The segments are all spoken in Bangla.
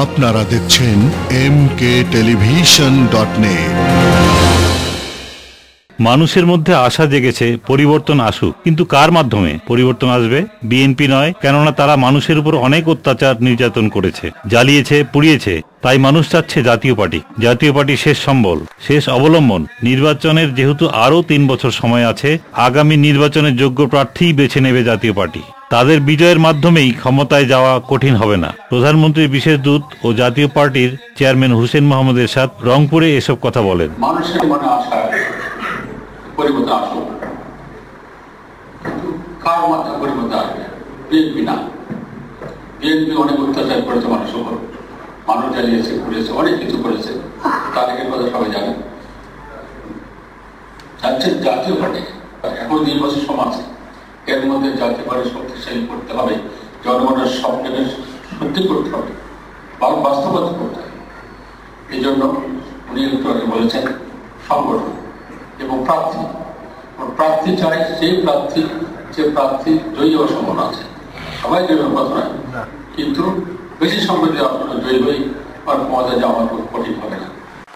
আপনারা দেখছেন mktelevision.net। মানুষের মধ্যে আশা জেগেছে পরিবর্তন আসুক, কিন্তু কার মাধ্যমে পরিবর্তন আসবে? বিএনপি নয়, কেননা তারা মানুষের উপর অনেক অত্যাচার নির্যাতন করেছে, জ্বালিয়েছে, পুড়িয়েছে। তাই মানুষ চাচ্ছে জাতীয় পার্টি। জাতীয় পার্টি শেষ সম্বল, শেষ অবলম্বন। নির্বাচনের যেহেতু আরো 3 বছর সময় আছে, আগামী নির্বাচনের যোগ্য প্রার্থীই বেছে নেবে জাতীয় পার্টি। তাদের বিজয়ের মাধ্যমেই ক্ষমতায় যাওয়া কঠিন হবে না। প্রধানমন্ত্রীর বিশেষ দূত ও জাতীয় পার্টির চেয়ারম্যান হোসেন মোহাম্মদ এরশাদ রংপুরে এসব কথা বলেন। মানুষের মনে আশা পরিবর্তন আসুক, কিন্তু কার মাধ্যমে পরিবর্তন আসবে? বিএনপি না। বিএনপি অনেক অত্যাচার করেছে মানুষের উপর, মানুষ জ্বালিয়েছে, পুড়িয়েছে, অনেক কিছু করেছে। তাদের কথা সবাই জানেন। যাচ্ছে জাতীয় পার্টি। এখন 2 বছর সময় আছে, এর মধ্যে জাতীয় পার্টি শক্তিশালী করতে হবে, জনগণের স্বপ্নের সত্যি করতে হবে, বাস্তবতা করতে হবে। এই জন্য উনি একটু আগে বলেছেন সংগঠন এবং প্রার্থী। প্রার্থী চাই যে প্রার্থী জয়ী হওয়ার সম্ভাবনা আছে। সবাই জয়ী হওয়ার কথা নয়, কিন্তু বেশি সংখ্যক জয়ী হয়ে আর ক্ষমতা যাওয়া কঠিন হবে না।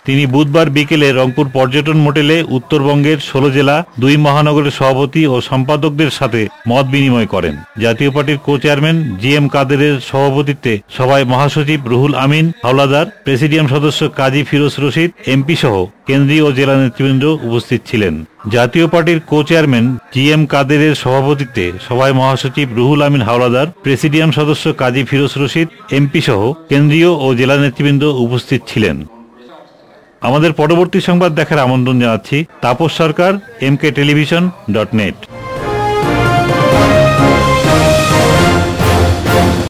তিনি বুধবার বিকেলে রংপুর পর্যটন মোটেলে উত্তরবঙ্গের 16 জেলা 2 মহানগরের সভাপতি ও সম্পাদকদের সাথে মত বিনিময় করেন। জাতীয় পার্টির কো চেয়ারম্যান GM কাদেরের সভাপতিত্বে সভায় মহাসচিব রুহুল আমিন হাওলাদার, প্রেসিডিয়াম সদস্য কাজী ফিরোজ রশিদ MP সহ কেন্দ্রীয় ও জেলা নেতৃবৃন্দ উপস্থিত ছিলেন। জাতীয় পার্টির কো চেয়ারম্যান GM কাদেরের সভাপতিত্বে সভায় মহাসচিব রুহুল আমিন হাওলাদার, প্রেসিডিয়াম সদস্য কাজী ফিরোজ রশিদ MP সহ কেন্দ্রীয় ও জেলা নেতৃবৃন্দ উপস্থিত ছিলেন। আমাদের পরবর্তী সংবাদ দেখার আমন্ত্রণ জানাচ্ছি। তাপস সরকার, mktelevision.net।